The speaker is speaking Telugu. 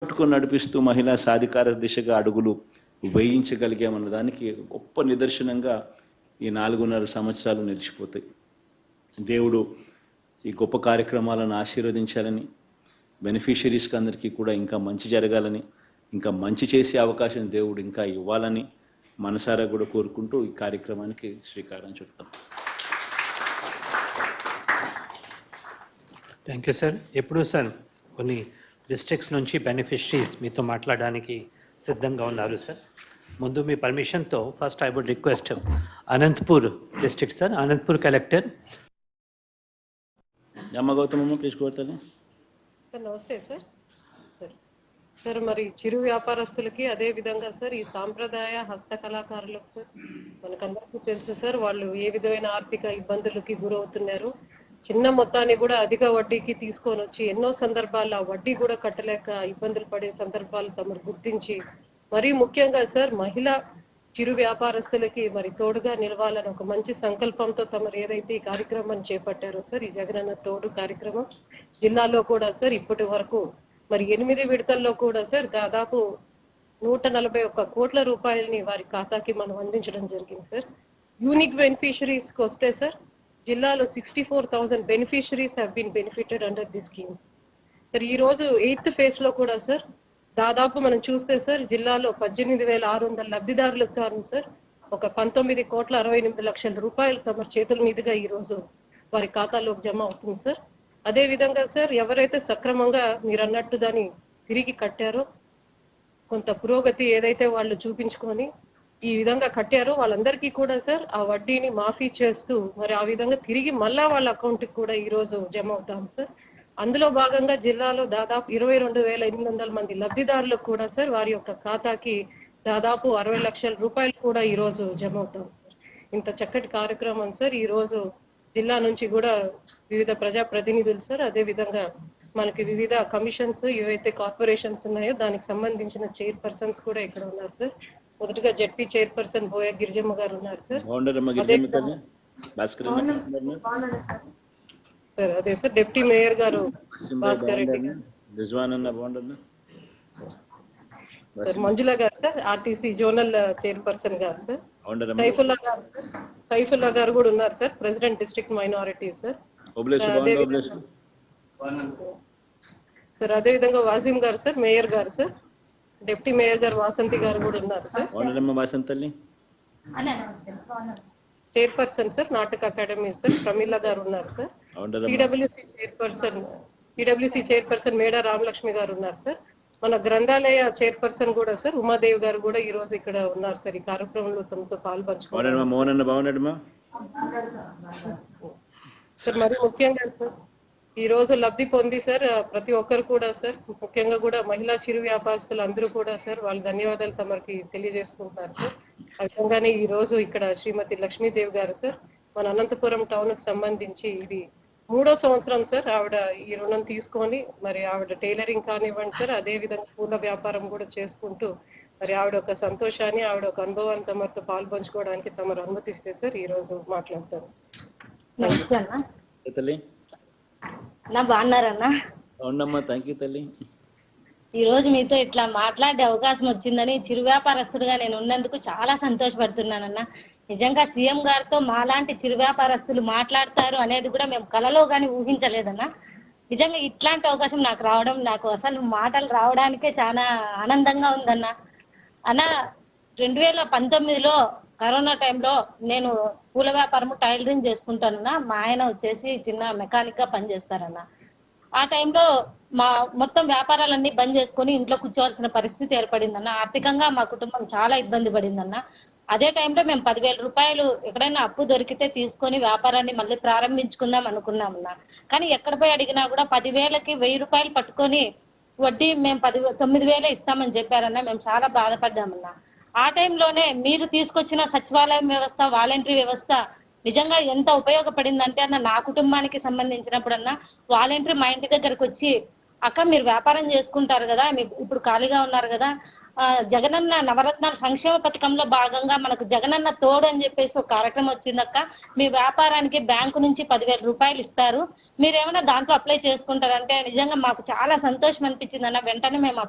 పట్టుకొని నడిపిస్తూ మహిళా సాధికార దిశగా అడుగులు వేయించగలిగామన్న దానికి గొప్ప నిదర్శనంగా ఈ 4.5 సంవత్సరాలు నిలిచిపోతాయి. దేవుడు ఈ గొప్ప కార్యక్రమాలను ఆశీర్వదించాలని, బెనిఫిషరీస్కి అందరికీ కూడా ఇంకా మంచి జరగాలని, ఇంకా మంచి చేసే అవకాశం దేవుడు ఇంకా ఇవ్వాలని మనసారా కూడా కోరుకుంటూ ఈ కార్యక్రమానికి శ్రీకారం చుడతాం. Thank you sir. ఎప్పుడు సార్ కొన్ని డిస్ట్రిక్ట్స్ నుంచి బెనిఫిషరీస్ మీతో మాట్లాడడానికి సిద్ధంగా ఉన్నారు సార్. ముందు మీ పర్మిషన్తో first I would request Anantapur district sir, Anantapur collector అమ్మ గౌతమమ్మ ప్లీజ్ కోరుతాను. సార్ నమస్తే సార్. సార్ మరి చిరు వ్యాపారస్తులకి అదే విధంగా సార్ ఈ సాంప్రదాయ హస్తకళాకారులకు సార్ మనకందరికీ తెలుసు సార్, వాళ్ళు ఏ విధమైన ఆర్థిక ఇబ్బందులకి గురవుతున్నారు. చిన్న మొత్తాన్ని కూడా అధిక వడ్డీకి తీసుకొని వచ్చి ఎన్నో సందర్భాల్లో ఆ వడ్డీ కూడా కట్టలేక ఇబ్బందులు పడే సందర్భాలు తమరు గుర్తించి మరీ ముఖ్యంగా సార్ మహిళా చిరు వ్యాపారస్తులకి మరి తోడుగా నిలవాలని ఒక మంచి సంకల్పంతో తమరు ఏదైతే ఈ కార్యక్రమాన్ని చేపట్టారో సార్, ఈ జగనన్న తోడు కార్యక్రమం జిల్లాలో కూడా సార్ ఇప్పటి వరకు మరి 8 విడతల్లో కూడా సార్ దాదాపు 141 కోట్ల రూపాయలని వారి ఖాతాకి మనం అందించడం జరిగింది సార్. యూనిక్ బెనిఫిషరీస్కి వస్తే సార్ జిల్లాలో 64,000 beneficiaries have been benefited under the schemes sir. ఈ రోజు 8th ఫేజ్ లో కూడా సార్ దాదాపు మనం చూస్తే సార్ జిల్లాలో 18,600 లబ్ధిదారులకు కాను సార్ ఒక 19,68,00,000 రూపాయలు తమ చేతుల మీదుగా ఈ రోజు వారి ఖాతాలోకి జమ అవుతుంది సార్. అదే విధంగా సార్ ఎవరైతే సక్రమంగా మీరు అన్నట్టు దాన్ని తిరిగి కట్టారో, కొంత పురోగతి ఏదైతే వాళ్ళు చూపించుకొని ఈ విధంగా కట్టారో వాళ్ళందరికీ కూడా సార్ ఆ వడ్డీని మాఫీ చేస్తూ మరి ఆ విధంగా తిరిగి మళ్ళా వాళ్ళ అకౌంట్కి కూడా ఈ రోజు జమ అవుతాం సార్. అందులో భాగంగా జిల్లాలో దాదాపు 22,800 మంది లబ్ధిదారులకు కూడా సార్ వారి యొక్క ఖాతాకి దాదాపు 60 లక్షల రూపాయలు కూడా ఈ రోజు జమ అవుతాం సార్. ఇంత చక్కటి కార్యక్రమం సార్ ఈ రోజు జిల్లా నుంచి కూడా వివిధ ప్రజా ప్రతినిధులు సార్, అదే విధంగా మనకి వివిధ కమిషన్స్ ఏవైతే కార్పొరేషన్స్ ఉన్నాయో దానికి సంబంధించిన చైర్పర్సన్స్ కూడా ఇక్కడ ఉన్నారు సార్. మొదటగా జెడ్పీ చైర్పర్సన్ బోయ గిరిజమ్మ గారు ఉన్నారు సార్. సార్ అదే సార్ డిప్యూటీ మేయర్ గారు భాస్కర్ రెడ్డి గారు, సార్ మంజుల గారు సార్ ఆర్టీసీ జోనల్ చైర్పర్సన్ గారు సార్, సైఫుల్లా గారు సార్, సైఫుల్లా గారు కూడా ఉన్నారు sir president district minority sir. Sir అదే విధంగా వాసిం గారు సార్ మేయర్ గారు సార్, డిప్యూటీ మేయర్ గారు వాసంతి గారు కూడా ఉన్నారు సార్. చైర్పర్సన్ సార్ నాటక అకాడమీ సార్ ప్రమీల గారు ఉన్నారు సార్. పిడబ్ల్యూసి చైర్పర్సన్ మేడా రామలక్ష్మి గారు ఉన్నారు సార్. మన గ్రంథాలయ చైర్పర్సన్ కూడా సార్ ఉమాదేవి గారు కూడా ఈ రోజు ఇక్కడ ఉన్నారు సార్. ఈ కార్యక్రమంలో తమతో పాల్పంచుకున్నారు సార్. మరి ముఖ్యంగా సార్ ఈ రోజు లబ్ధి పొంది సార్ ప్రతి ఒక్కరు కూడా సార్, ముఖ్యంగా కూడా మహిళా చిరు వ్యాపారస్తులు అందరూ కూడా సార్ వాళ్ళ ధన్యవాదాలు తమకి తెలియజేసుకుంటున్నారు సార్. ఆ విధంగానే ఈ రోజు ఇక్కడ శ్రీమతి లక్ష్మీదేవి గారు సార్ మన అనంతపురం టౌన్ కు సంబంధించి ఇది 3వ సంవత్సరం సార్ ఆవిడ ఈ రుణం తీసుకొని మరి ఆవిడ టైలరింగ్ కానివ్వండి సార్, అదే విధంగా పూల వ్యాపారం కూడా చేసుకుంటూ మరి ఆవిడ ఒక సంతోషాన్ని ఆవిడ ఒక అనుభవాన్ని తమతో పాల్పంచుకోవడానికి తమరు అనుమతిస్తే సార్ ఈ రోజు మాట్లాడతారు. బాగున్నారన్నా? తల్లి ఈ రోజు మీతో ఇట్లా మాట్లాడే అవకాశం వచ్చిందని చిరు వ్యాపారస్తుడుగా నేను ఉన్నందుకు చాలా సంతోషపడుతున్నానన్నా. నిజంగా సీఎం గారితో మాలాంటి చిరు వ్యాపారస్తులు మాట్లాడతారు అనేది కూడా మేము కలలో కానీ ఊహించలేదన్నా. నిజంగా ఇట్లాంటి అవకాశం నాకు రావడం, నాకు అసలు మాటలు రావడానికే చాలా ఆనందంగా ఉందన్నా. అన్న 2019లో కరోనా టైంలో నేను పూల వ్యాపారము టైలరింగ్ చేసుకుంటానన్నా. మా ఆయన వచ్చేసి చిన్న మెకానిక్ గా పనిచేస్తారన్నా. ఆ టైంలో మా మొత్తం వ్యాపారాలన్నీ బంద్ చేసుకొని ఇంట్లో కూర్చోవాల్సిన పరిస్థితి ఏర్పడిందన్న. ఆర్థికంగా మా కుటుంబం చాలా ఇబ్బంది పడిందన్న. అదే టైంలో మేము 10,000 రూపాయలు ఎక్కడైనా అప్పు దొరికితే తీసుకొని వ్యాపారాన్ని మళ్ళీ ప్రారంభించుకుందాం అనుకున్నామన్నా. కానీ ఎక్కడ పోయి అడిగినా కూడా 10,000కి 1,000 రూపాయలు పట్టుకొని వడ్డీ మేము 9,000 ఇస్తామని చెప్పారన్నా. మేము చాలా బాధపడ్డామన్నా. ఆ టైంలోనే మీరు తీసుకొచ్చిన సచివాలయం వ్యవస్థ, వాలంటరీ వ్యవస్థ నిజంగా ఎంత ఉపయోగపడిందంటే అన్న నా కుటుంబానికి సంబంధించినప్పుడన్నా వాలంటరీ మా ఇంటి దగ్గరకు వచ్చి అక్క మీరు వ్యాపారం చేసుకుంటారు కదా, ఇప్పుడు ఖాళీగా ఉన్నారు కదా, జగనన్న నవరత్నాల సంక్షేమ పథకంలో భాగంగా మనకు జగనన్న తోడు అని చెప్పేసి ఒక కార్యక్రమం వచ్చిందక్క. మీ వ్యాపారానికి బ్యాంకు నుంచి 10,000 రూపాయలు ఇస్తారు, మీరేమైనా దాంట్లో అప్లై చేసుకుంటారంటే నిజంగా మాకు చాలా సంతోషం అనిపించిందన్న. వెంటనే మేము